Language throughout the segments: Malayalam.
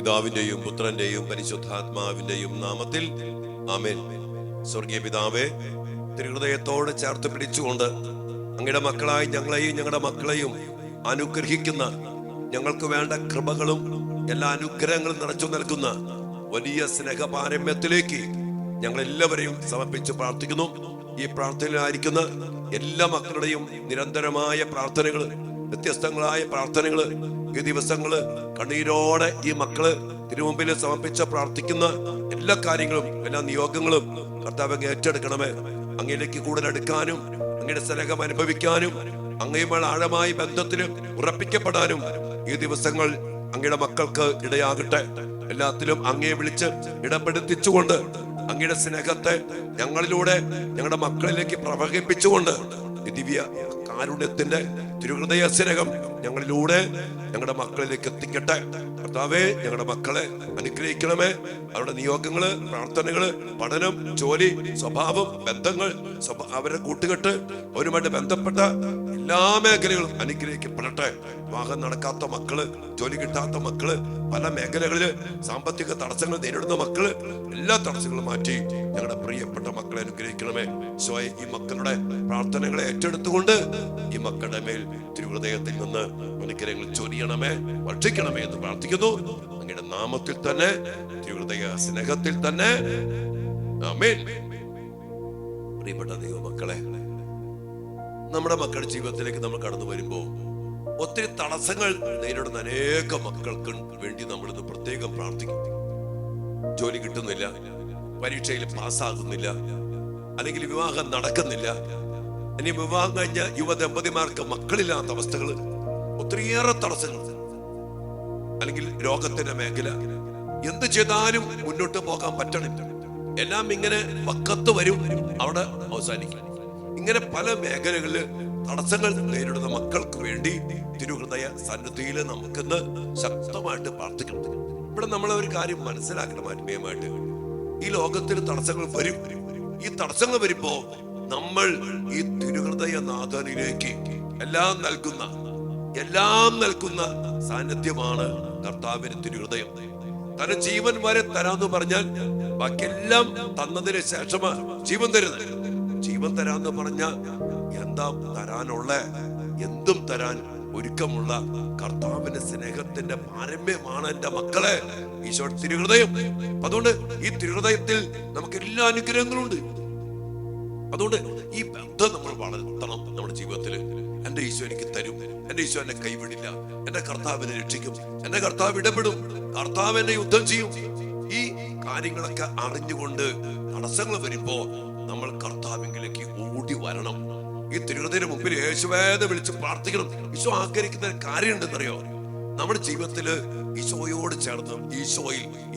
പിതാവിന്റെയും പുത്രന്റെയും പരിശുദ്ധാത്മാവിന്റെയും നാമത്തിൽ ആമേൻ. സ്വർഗീയ പിതാവേ, തിരുഹൃദയത്തോട് ചേർത്ത് പിടിച്ചുകൊണ്ട് അങ്ങയുടെ മക്കളായി ഞങ്ങളെയും ഞങ്ങളുടെ മക്കളെയും അനുഗ്രഹിക്കുന്ന, ഞങ്ങൾക്ക് വേണ്ട കൃപകളും എല്ലാ അനുഗ്രഹങ്ങളും നിറച്ചു നൽകുന്ന വലിയ സ്നേഹപാരമ്യത്തിലേക്ക് ഞങ്ങളെല്ലാവരെയും സമർപ്പിച്ച് പ്രാർത്ഥിക്കുന്നു. ഈ പ്രാർത്ഥനയിലായിരിക്കുന്ന എല്ലാ മക്കളുടെയും നിരന്തരമായ പ്രാർത്ഥനകൾ, വ്യത്യസ്തങ്ങളായ പ്രാർത്ഥനകൾ, ഈ ദിവസങ്ങള് കണ്ണീരോടെ ഈ മക്കള് തിരുമുമ്പിൽ സമർപ്പിച്ച് പ്രാർത്ഥിക്കുന്ന എല്ലാ കാര്യങ്ങളും, എല്ലാ നിയോഗങ്ങളും കർത്താവ് ഏറ്റെടുക്കണമേ. അങ്ങയിലേക്ക് കൂടുതൽ അടുക്കാനും അങ്ങയുടെ സ്നേഹം അനുഭവിക്കാനും അങ്ങയുമായി ആഴമായ ബന്ധത്തിൽ ഉറപ്പിക്കപ്പെടാനും ഈ ദിവസങ്ങൾ അങ്ങയുടെ മക്കൾക്ക് ഇടയാകട്ടെ. എല്ലാത്തിലും അങ്ങയെ വിളിച്ച് ഇടപെടുത്തിച്ചുകൊണ്ട് അങ്ങയുടെ സ്നേഹത്തെ ഞങ്ങളിലൂടെ ഞങ്ങളുടെ മക്കളിലേക്ക് പ്രവഹിപ്പിച്ചുകൊണ്ട് ദിവ്യ കാരുണ്യത്തിന്റെ തിരുഹൃദയ സ്നേഹം ഞങ്ങളിലൂടെ ഞങ്ങളുടെ മക്കളിലേക്ക് എത്തിക്കട്ടെ. കർത്താവേ, ഞങ്ങളുടെ മക്കളെ അനുഗ്രഹിക്കണമേ. അവരുടെ നിയോഗങ്ങള്, പ്രാർത്ഥനകള്, പഠനം, ജോലി, സ്വഭാവം, ബന്ധങ്ങൾ, അവരുടെ കൂട്ടുകെട്ട്, അവരുമായിട്ട് ബന്ധപ്പെട്ട എല്ലാ മേഖലകളും അനുഗ്രഹിക്കപ്പെടട്ടെ. വിവാഹം നടക്കാത്ത മക്കള്, ജോലി കിട്ടാത്ത മക്കള്, പല മേഖലകളില് സാമ്പത്തിക തടസ്സങ്ങൾ നേരിടുന്ന മക്കള്, എല്ലാ തടസ്സങ്ങളും മാറ്റി ഞങ്ങളുടെ പ്രിയപ്പെട്ട മക്കളെ അനുഗ്രഹിക്കണമേ. ഈ മക്കളുടെ പ്രാർത്ഥനകളെ ഏറ്റെടുത്തുകൊണ്ട് ഈ മക്കളുടെ മേൽ തിരുഹൃദയത്തിൽ നിന്ന് അനുഗ്രഹങ്ങൾ ചൊരിയണമേ, വർഷിക്കണമേ എന്ന് പ്രാർത്ഥിക്കുന്നു. അങ്ങയുടെ നാമത്തിൽ തന്നെ, തിരുഹൃദയ സ്നേഹത്തിൽ തന്നെ, ആമേൻ. പ്രിയപ്പെട്ട ദൈവമക്കളെ, നമ്മുടെ മക്കളുടെ ജീവിതത്തിലേക്ക് നമ്മൾ കടന്നു വരുമ്പോ ഒത്തിരി തടസ്സങ്ങൾ നേരിടുന്ന അനേക മക്കൾക്ക് വേണ്ടി നമ്മളിത് പ്രത്യേകം പ്രാർത്ഥിക്കും. ജോലി കിട്ടുന്നില്ല, പരീക്ഷയിൽ പാസ്സാകുന്നില്ല, അല്ലെങ്കിൽ വിവാഹം നടക്കുന്നില്ല, ഇനി വിവാഹം കഴിഞ്ഞ യുവദമ്പതിമാർക്ക് മക്കളില്ലാത്ത അവസ്ഥകൾ, ഒത്തിരിയേറെ തടസ്സങ്ങൾ, അല്ലെങ്കിൽ രോഗത്തിന്റെ മേഖല, എന്ത് ചെയ്താലും മുന്നോട്ട് പോകാൻ പറ്റണില്ല. എല്ലാം ഇങ്ങനെ പക്കത്ത് വരും, അവിടെ അവസാനിക്കും. ഇങ്ങനെ പല മേഖലകളില് തടസ്സങ്ങൾ നേരിടുന്ന മക്കൾക്ക് വേണ്ടി തിരുഹൃദയ സന്നിധിയിൽ നമുക്കിന്ന് ശക്തമായിട്ട് പ്രാർത്ഥിക്കണം. ഇവിടെ നമ്മൾ ഒരു കാര്യം മനസ്സിലാക്കണം ആത്മീയമായിട്ട്. ഈ ലോകത്തിൽ തടസ്സങ്ങൾ വരും. ഈ തടസ്സങ്ങൾ വരുമ്പോ നമ്മൾ ഈ തിരുഹൃദയ നാഥനിലേക്ക് എല്ലാം നൽകുന്ന സാന്നിധ്യമാണ് കർത്താവിന് തിരുഹൃദയം. തന്റെ ജീവൻ വരെ തരാന്ന് പറഞ്ഞാൽ ബാക്കിയെല്ലാം തന്നതിന് ശേഷമാണ് ജീവൻ തരുന്നത്. ജീവൻ തരാന്ന് പറഞ്ഞ എന്താ തരാനുള്ള, എന്തും തരാൻ ഒരുക്കമുള്ള കർത്താവിന്റെ സ്നേഹത്തിന്റെ പാരമ്യമാണ് എന്റെ മക്കളെ ഈശോ തിരുഹൃദയം. അതുകൊണ്ട് ഈ തിരുഹൃദയത്തിൽ നമുക്ക് എല്ലാ അനുഗ്രഹങ്ങളും ഉണ്ട്. അതുകൊണ്ട് ഈ ബന്ധം നമ്മൾ വളർത്തണം നമ്മുടെ ജീവിതത്തിൽ. എന്റെ ഈശോ എനിക്ക് തരും, എന്റെ ഈശോ എന്നെ കൈവിടില്ല, എന്റെ കർത്താവിനെ രക്ഷിക്കും, എന്റെ കർത്താവ് ഇടപെടും, കർത്താവ് എന്നെ യുദ്ധം ചെയ്യും. ഈ കാര്യങ്ങളൊക്കെ അറിഞ്ഞുകൊണ്ട് തടസ്സങ്ങൾ വരുമ്പോ നമ്മൾ കർത്താവിലേക്ക് ഓടി വരണം. ഈ തിരുഹൃദയത്തിന് മുമ്പിൽ യേശുവേന്ന് വിളിച്ച് പ്രാർത്ഥിക്കണം. ഈശോ ആഗ്രഹിക്കുന്ന കാര്യം ഉണ്ടെന്നറിയോ? നമ്മുടെ ജീവിതത്തില് ഈശോയോട് ചേർന്ന്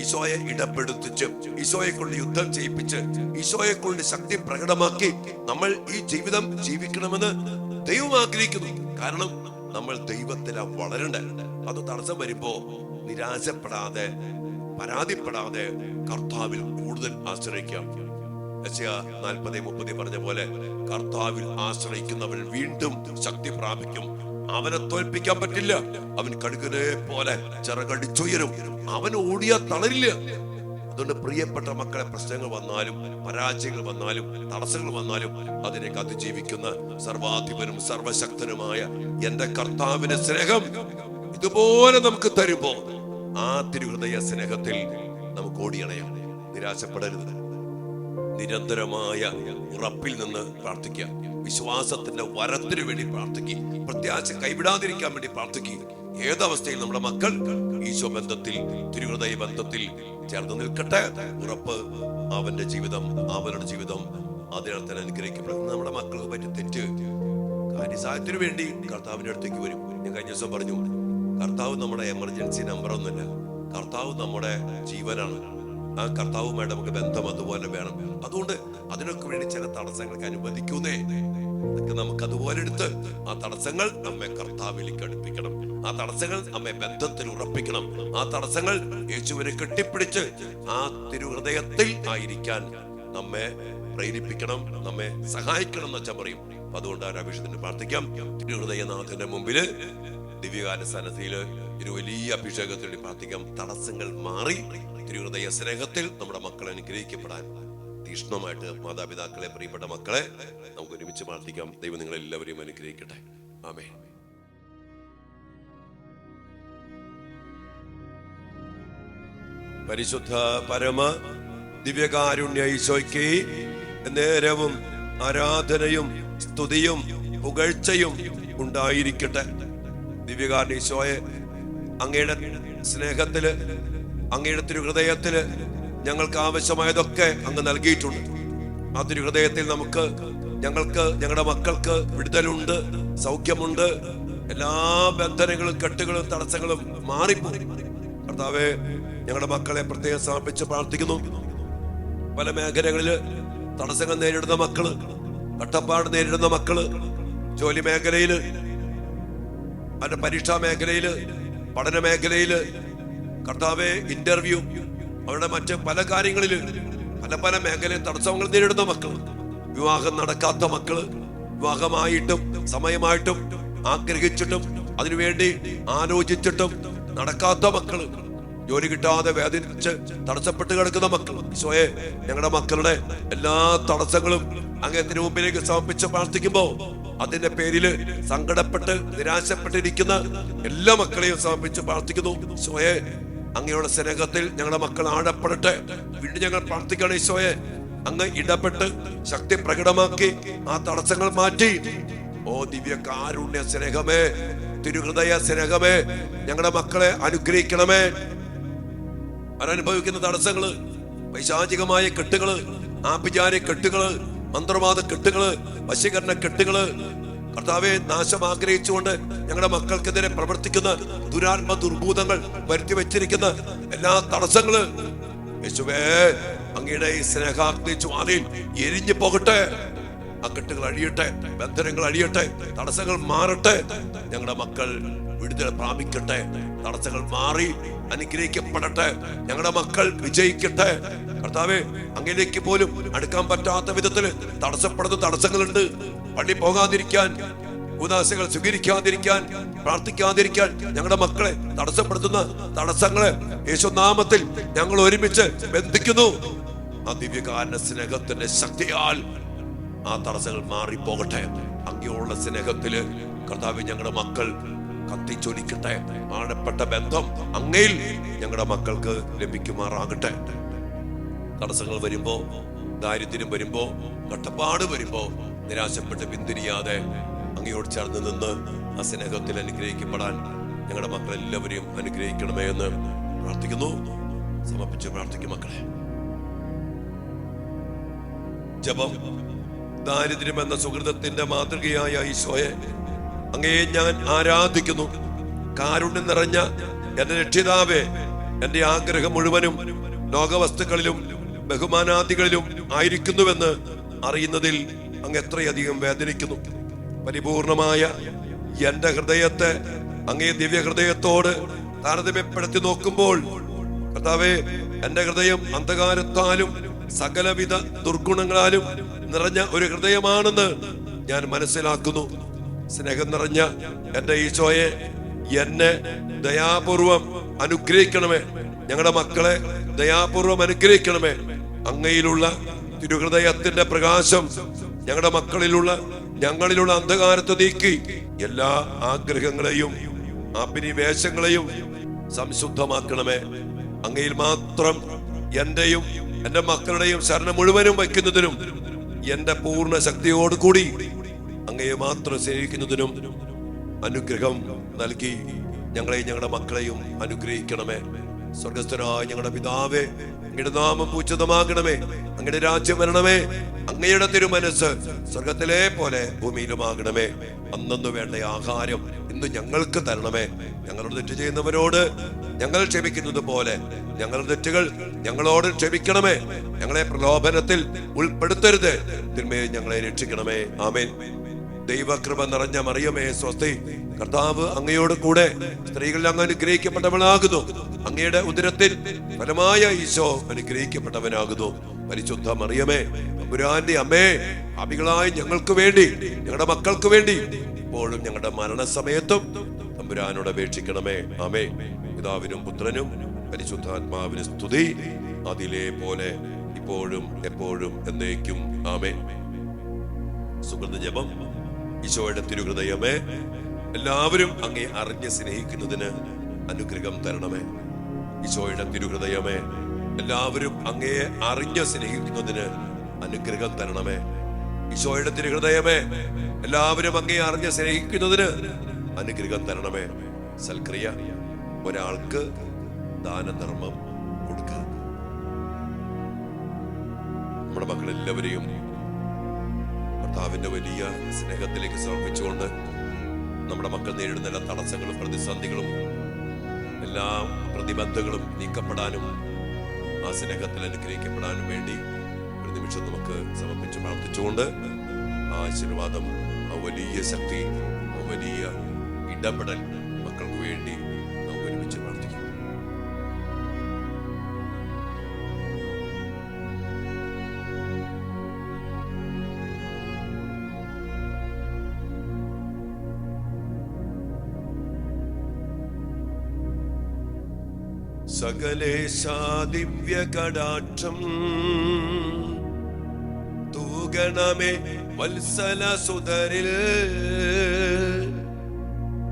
ഈശോയെ ഇടപെടുത്തിച്ച്, ഈശോയെ കൊണ്ട് യുദ്ധം ചെയ്യിപ്പിച്ച്, ഈശോയെ കൊണ്ട് ശക്തി പ്രകടമാക്കി നമ്മൾ ഈ ജീവിതം ജീവിക്കണമെന്ന് ദൈവം ആഗ്രഹിക്കുന്നു. കാരണം നമ്മൾ ദൈവത്തിലാ വളരണ്ടേ. അത് തടസ്സം വരുമ്പോ നിരാശപ്പെടാതെ, പരാതിപ്പെടാതെ കർത്താവിൽ കൂടുതൽ ആശ്രയിക്കാം. 40:30 പറഞ്ഞ പോലെ കർത്താവിൽ ആശ്രയിക്കുന്നവൻ വീണ്ടും ശക്തി പ്രാപിക്കും. അവനെ തോൽപ്പിക്കാൻ പറ്റില്ല. അവൻ കടുകിനെ പോലെ ചിറകടിച്ചുയരും. അവൻ ഓടിയാ തളരില്ല. അതുകൊണ്ട് പ്രിയപ്പെട്ട മക്കളെ, പ്രശ്നങ്ങൾ വന്നാലും, പരാജയങ്ങൾ വന്നാലും, തടസ്സങ്ങൾ വന്നാലും അതിനേക്ക് അതിജീവിക്കുന്ന സർവാധിപനും സർവശക്തനുമായ എന്റെ കർത്താവിന്റെ സ്നേഹം ഇതുപോലെ നമുക്ക് തരുമ്പോ ആ തിരുഹൃദയ സ്നേഹത്തിൽ നമുക്ക് ഓടിയണയാം. നിരാശപ്പെടരുത്. നിരന്തരമായ ഉറപ്പിൽ നിന്ന് പ്രാർത്ഥിക്കുക. വിശ്വാസത്തിന്റെ വരത്തിന് വേണ്ടി പ്രാർത്ഥിക്കുക. പ്രത്യാശ കൈവിടാതിരിക്കാൻ വേണ്ടി പ്രാർത്ഥിക്കുക. ഏതവസ്ഥയിൽ നമ്മുടെ മക്കൾ ഈശോ ബന്ധത്തിൽ, തിരുഹൃദയ ബന്ധത്തിൽ ചേർന്ന് നിൽക്കട്ടെ. ഉറപ്പ് അവന്റെ ജീവിതം, അവരുടെ ജീവിതം അതിനാൽ തന്നെ അനുഗ്രഹിക്കപ്പെടും. നമ്മുടെ മക്കൾക്ക് പറ്റിയ തെറ്റ് കാര്യസാധ്യത്തിന് വേണ്ടി കർത്താവിന്റെ അടുത്തേക്ക് വരും. ഞാൻ കഴിഞ്ഞ ദിവസം പറഞ്ഞു, കർത്താവ് നമ്മുടെ എമർജൻസി നമ്പറൊന്നുമില്ല. കർത്താവ് നമ്മുടെ ജീവനാണ്. ആ കർത്താവുമായിട്ട് നമുക്ക് ബന്ധം അതുപോലെ വേണം. അതുകൊണ്ട് അതിനൊക്കെ വേണ്ടി ചില തടസ്സങ്ങൾക്ക് അനുവദിക്കുന്നേ. അതൊക്കെ നമുക്ക് അതുപോലെ എടുത്ത് ആ തടസ്സങ്ങൾ നമ്മെ കർത്താവിലേക്ക് അടുപ്പിക്കണം. ആ തടസ്സങ്ങൾ നമ്മെ ബന്ധത്തിൽ ഉറപ്പിക്കണം. ആ തടസ്സങ്ങൾ യേശുവിനെ കെട്ടിപ്പിടിച്ച് ആ തിരുഹൃദയത്തിൽ ആയിരിക്കാൻ നമ്മെ പ്രേരിപ്പിക്കണം, നമ്മെ സഹായിക്കണം എന്ന് വെച്ചാൽ പറയും. അതുകൊണ്ട് ആ അഭിഷേകത്തിന് പ്രാർത്ഥിക്കാം. തിരുഹൃദയനാഥന്റെ മുമ്പില് ദിവ്യകാല സന്നിധിയില് ഒരു വലിയ അഭിഷേകത്തിന് വേണ്ടി പ്രാർത്ഥിക്കാം. തടസ്സങ്ങൾ മാറി തിരുഹൃദയ സ്നേഹത്തിൽ നമ്മുടെ മക്കൾ അനുഗ്രഹിക്കപ്പെടാൻ തീക്ഷ്ണമായിട്ട് മാതാപിതാക്കളെ, പ്രിയപ്പെട്ട മക്കളെ, നമുക്ക് ഒരുമിച്ച് പ്രാർത്ഥിക്കാം. ദൈവം നിങ്ങളെല്ലാവരെയും അനുഗ്രഹിക്കട്ടെ. ആമേൻ. പരിശുദ്ധ പരമ ദിവ്യകാരുണ്യ ഈശോയ്ക്ക് നേരവും ആരാധനയും സ്തുതിയും പുകഴ്ചയും ഉണ്ടായിരിക്കട്ടെ. ദിവ്യകാരുണ്യ ഈശോയെ, അങ്ങയുടെ സ്നേഹത്തില്, അങ്ങയുടെ തിരുഹൃദയത്തില് ഞങ്ങൾക്ക് ആവശ്യമായതൊക്കെ അങ്ങ് നൽകിയിട്ടുണ്ട്. ആ തിരുഹൃദയത്തിൽ ഞങ്ങൾക്ക് ഞങ്ങളുടെ മക്കൾക്ക് വിടുതലുണ്ട്, സൗഖ്യമുണ്ട്. എല്ലാ ബന്ധനങ്ങളും കെട്ടുകളും തടസ്സങ്ങളും മാറിപ്പോയി. കർത്താവേ, ഞങ്ങളുടെ മക്കളെ പ്രത്യേകം സമർപ്പിച്ച് പ്രാർത്ഥിക്കുന്നു. പല മേഖലകളില് തടസ്സങ്ങൾ നേരിടുന്ന മക്കള്, കട്ടപ്പാട് നേരിടുന്ന മക്കള്, ജോലി മേഖലയില്, അവരുടെ പരീക്ഷാ മേഖലയില്, പഠന മേഖലയില്, കർത്താവെ, ഇന്റർവ്യൂ, അവരുടെ മറ്റ് പല കാര്യങ്ങളില്, പല മേഖലയിൽ തടസ്സങ്ങൾ നേരിടുന്ന മക്കള്, വിവാഹം നടക്കാത്ത മക്കള്, വിവാഹമായിട്ടും സമയമായിട്ടും ആഗ്രഹിച്ചിട്ടും അതിനുവേണ്ടി ആലോചിച്ചിട്ടും നടക്കാത്ത മക്കള്, ജോലി കിട്ടാതെ വേദനിച്ച് തടസ്സപ്പെട്ട് കിടക്കുന്ന മക്കൾ, ഈശോയെ, ഞങ്ങളുടെ മക്കളുടെ എല്ലാ തടസ്സങ്ങളും അങ്ങേത്തിന് മുമ്പിലേക്ക് സമർപ്പിച്ച് പ്രാർത്ഥിക്കുമ്പോ അതിന്റെ പേരില് സങ്കടപ്പെട്ട് നിരാശപ്പെട്ടിരിക്കുന്ന എല്ലാ മക്കളെയും സമർപ്പിച്ച് പ്രാർത്ഥിക്കുന്നു. ഈശോയെ, അങ്ങയുടെ സ്നേഹത്തിൽ ഞങ്ങളുടെ മക്കൾ ആഴപ്പെടട്ടെ. വീണ്ടും ഞങ്ങൾ പ്രാർത്ഥിക്കണം. ഈശോയെ, അങ്ങ് ഇടപെട്ട് ശക്തി പ്രകടമാക്കി ആ തടസ്സങ്ങൾ മാറ്റി. ഓ ദിവ്യ കാരുണ്യ സ്നേഹമേ, തിരുഹൃദയ സ്നേഹമേ, ഞങ്ങളുടെ മക്കളെ അനുഗ്രഹിക്കണമേ. അവരനുഭവിക്കുന്ന തടസ്സങ്ങള്, പൈശാചികമായ കെട്ടുകള്, ആഭിചാര കെട്ടുകള്, മന്ത്രവാദ കെട്ടുകള്, വശീകരണ കെട്ടുകള്, കർത്താവെ, നാശം ആഗ്രഹിച്ചുകൊണ്ട് ഞങ്ങളുടെ മക്കൾക്കെതിരെ പ്രവർത്തിക്കുന്ന ദുരാത്മ ദുർഭൂതങ്ങൾ വരുത്തി വെച്ചിരിക്കുന്ന എല്ലാ തടസ്സങ്ങള്, യേശുവേ, അങ്ങയുടെ ഈ സ്നേഹാഗ്നി ജ്വാലയിൽ എരിഞ്ഞു പോകട്ടെ. ആ കെട്ടുകൾ അഴിയട്ടെ, ബന്ധനങ്ങൾ അഴിയട്ടെ, തടസ്സങ്ങൾ മാറട്ടെ. ഞങ്ങളുടെ മക്കൾ വിടുതൽ പ്രാപിക്കട്ടെ, തടസ്സങ്ങൾ മാറി അനുഗ്രഹിക്കപ്പെടട്ടെ, ഞങ്ങളുടെ മക്കൾ വിജയിക്കട്ടെ. കർത്താവേ, അങ്ങയിലേക്ക് പോലും അടുക്കാൻ പറ്റാത്ത വിധത്തിൽ തടസ്സപ്പെടുന്ന തടസ്സങ്ങളുണ്ട്. പള്ളി പോകാതിരിക്കാൻ, ഉദാസകൾ സ്വീകരിക്കാതിരിക്കാൻ, പ്രാർത്ഥിക്കാതിരിക്കാൻ ഞങ്ങളുടെ മക്കളെ തടസ്സപ്പെടുത്തുന്ന തടസ്സങ്ങളെ യേശുനാമത്തിൽ ഞങ്ങൾ ഒരുമിച്ച് ബന്ധിക്കുന്നു. ആ ദിവ്യകാരുണ്യ സ്നേഹത്തിന്റെ ശക്തിയാൽ ആ തടസ്സങ്ങൾ മാറിപ്പോകട്ടെ. അങ്ങയുള്ള സ്നേഹത്തില് കർത്താവേ, ഞങ്ങളുടെ മക്കൾ കത്തിച്ചൊലിക്കട്ടെ. ആഴപ്പെട്ട ബന്ധം അങ്ങയിൽ ഞങ്ങളുടെ മക്കൾക്ക് ലഭിക്കുമാറാകട്ടെ. തടസ്സങ്ങൾ വരുമ്പോ, ദാരിദ്ര്യം വരുമ്പോ, കട്ടപ്പാട് വരുമ്പോ നിരാശപ്പെട്ട് പിന്തിരിയാതെ അങ്ങയോട് ചേർന്ന് നിന്ന് ആ സ്നേഹത്തിൽ അനുഗ്രഹിക്കപ്പെടാൻ ഞങ്ങളുടെ മക്കളെല്ലാവരെയും അനുഗ്രഹിക്കണമേ എന്ന് പ്രാർത്ഥിക്കുന്നു. സമർപ്പിച്ച് പ്രാർത്ഥിക്കും മക്കളെ. ജപം. ദാരിദ്ര്യം എന്ന സുഹൃതത്തിന്റെ മാതൃകയായ ഈശോയെ, അങ്ങയെ ഞാൻ ആരാധിക്കുന്നു. കാരുണ്യം നിറഞ്ഞ എന്റെ രക്ഷിതാവേ, എന്റെ ആഗ്രഹം മുഴുവനും ലോകവസ്തുക്കളിലും ബഹുമാനാദികളിലും ആയിരിക്കുന്നുവെന്ന് അറിയുന്നതിൽ അങ്ങ് എത്രയധികം വേദനിക്കുന്നു. പരിപൂർണമായ എന്റെ ഹൃദയത്തെ അങ്ങേ ദിവ്യ ഹൃദയത്തോട് താരതമ്യപ്പെടുത്തി നോക്കുമ്പോൾ കർത്താവേ, എന്റെ ഹൃദയം അന്ധകാരത്താലും സകലവിധ ദുർഗുണങ്ങളാലും നിറഞ്ഞ ഒരു ഹൃദയമാണെന്ന് ഞാൻ മനസ്സിലാക്കുന്നു. സ്നേഹം നിറഞ്ഞ എന്റെ ഈശോയെ, എന്നെ ദയാപൂർവം അനുഗ്രഹിക്കണമേ. ഞങ്ങളുടെ മക്കളെ ദയാപൂർവം അനുഗ്രഹിക്കണമേ. അങ്ങയിലുള്ള തിരുഹൃദയത്തിന്റെ പ്രകാശം ഞങ്ങളിലുള്ള അന്ധകാരത്തെ നീക്കി എല്ലാ ആഗ്രഹങ്ങളെയും അഭിനിവേശങ്ങളെയും സംശുദ്ധമാക്കണമേ. അങ്ങയിൽ മാത്രം എന്റെയും എന്റെ മക്കളുടെയും ശരണം മുഴുവനും വയ്ക്കുന്നതിനും എന്റെ പൂർണ്ണ ശക്തിയോടുകൂടി അങ്ങയെ മാത്രം സേവിക്കുന്നതിനും അനുഗ്രഹം നൽകി ഞങ്ങളെയും ഞങ്ങളുടെ മക്കളെയും അനുഗ്രഹിക്കണമേ. സ്വർഗസ്ഥനായ ഞങ്ങളുടെ പിതാവേ, അങ്ങയുടെ നാമം പൂജിതമാകണമേ. അങ്ങയുടെ രാജ്യം വരണമേ. അങ്ങയുടെ തിരുമനസ് സ്വർഗത്തിലെ പോലെ ഭൂമിയിലുമാകണമേ. അന്നു വേണ്ട ആഹാരം ഇന്ന് ഞങ്ങൾക്ക് തരണമേ. ഞങ്ങളോട് തെറ്റ് ചെയ്യുന്നവരോട് ഞങ്ങൾ ക്ഷമിക്കുന്നത് പോലെ ഞങ്ങളുടെ തെറ്റുകൾ ഞങ്ങളോട് ക്ഷമിക്കണമേ. ഞങ്ങളെ പ്രലോഭനത്തിൽ ഉൾപ്പെടുത്തരുത്, തിന്മയെ ഞങ്ങളെ രക്ഷിക്കണമേ. ആമേൻ. ദൈവകൃപ നിറഞ്ഞ മറിയമേ, സ്വസ്തി. കർത്താവ് അങ്ങയോട് കൂടെ സ്ത്രീകളിൽ അങ്ങ് അനുഗ്രഹിക്കപ്പെട്ടവനാകുന്നു. അങ്ങയുടെ ഉദരത്തിൽ ഫലമായ ഈശോ അനുഗ്രഹിക്കപ്പെട്ടവനാകുന്നു. പരിശുദ്ധ മറിയമേ, തമ്പുരാന്റെ അമ്മേ, പാപികളായ ഞങ്ങൾക്ക് വേണ്ടി, ഞങ്ങളുടെ മക്കൾക്ക് വേണ്ടി, ഇപ്പോഴും ഞങ്ങളുടെ മരണസമയത്തും തമ്പുരാനോട് അപേക്ഷിക്കണമേ. ആമേ. പിതാവിനും പുത്രനും പരിശുദ്ധാത്മാവിന് സ്തുതി, അതിലെ പോലെ ഇപ്പോഴും എപ്പോഴും എന്നേക്കും. ആമേ. സുഹൃത്ത് ജപം. ഈശോയുടെ തിരുഹൃദയമേ, എല്ലാവരും അങ്ങേ അറിഞ്ഞ് സ്നേഹിക്കുന്നതിന് അനുഗ്രഹം തരണമേ. ഈശോയുടെ തിരുഹൃദയമേ, എല്ലാവരും അങ്ങയെ അറിഞ്ഞ് സ്നേഹിക്കുന്നതിന് അനുഗ്രഹം തരണമേ. ഈശോയുടെ തിരുഹൃദയമേ, എല്ലാവരും അങ്ങയെ അറിഞ്ഞ് സ്നേഹിക്കുന്നതിന് അനുഗ്രഹം തരണമേ. സൽക്രിയ, ഒരാൾക്ക് ദാനധർമ്മം കൊടുക്കുക. നമ്മുടെ മക്കളെല്ലാവരെയും കർത്താവിന്റെ വലിയ സ്നേഹത്തിലേക്ക് സമർപ്പിച്ചുകൊണ്ട് നമ്മുടെ മക്കൾ നേരിടുന്ന എല്ലാ തടസ്സങ്ങളും പ്രതിസന്ധികളും എല്ലാ പ്രതിബന്ധങ്ങളും നീക്കപ്പെടാനും ആ സ്നേഹത്തിൽ അനുഗ്രഹിക്കപ്പെടാനും വേണ്ടി ഒരു നിമിഷം നമുക്ക് സമർപ്പിച്ച് പ്രാർത്ഥിച്ചുകൊണ്ട് ആ ആശീർവാദം, ആ വലിയ ശക്തി, ആ വലിയ ഇടപെടൽ മക്കൾക്ക് വേണ്ടി നമുക്ക് ഒരുമിച്ച് പ്രാർത്ഥിക്കാം. സകലേശാ ദിവ്യ കടാക്ഷം തൂകണമേ വത്സല സുതരിൽ,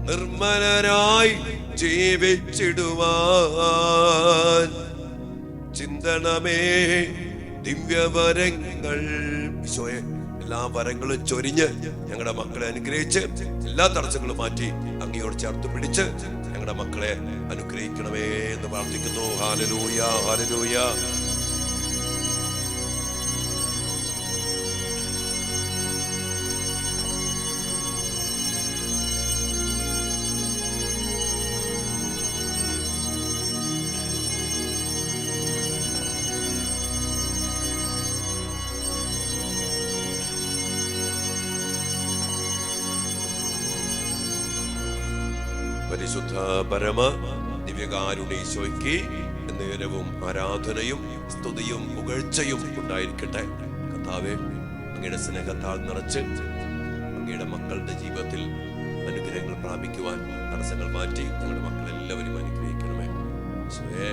നിർമ്മലരായി ജീവിച്ചിടുവാൻ ചിന്തണമേ ദിവ്യവരങ്ങൾ. ഈശോയെ, എല്ലാ വരങ്ങളും ചൊരിഞ്ഞ് ഞങ്ങളുടെ മക്കളെ അനുഗ്രഹിച്ച് എല്ലാ തടസ്സങ്ങളും മാറ്റി അങ്ങയോട് ചേർത്ത് പിടിച്ച് ഞങ്ങളുടെ മക്കളെ അനുഗ്രഹിക്കണമേ എന്ന് പ്രാർത്ഥിക്കുന്നു. Hallelujah, hallelujah. പരിശുദ്ധ പരമ ദിവ്യകാരുണ്യ ഈശോയ്ക്ക് നേരവും ആരാധനയും സ്തുതിയും പുകഴ്ചയും ഉണ്ടായിരിക്കട്ടെ. കർത്താവേ, അങ്ങയുടെ സ്നേഹത്താൽ നിറച്ച് അങ്ങയുടെ മക്കളുടെ ജീവിതത്തിൽ അനുഗ്രഹങ്ങൾ പ്രാപിക്കുവാൻ തടസ്സങ്ങൾ മാറ്റി ഞങ്ങളുടെ മക്കളെല്ലാവരും അനുഗ്രഹിക്കണമേ. ഈശോയേ.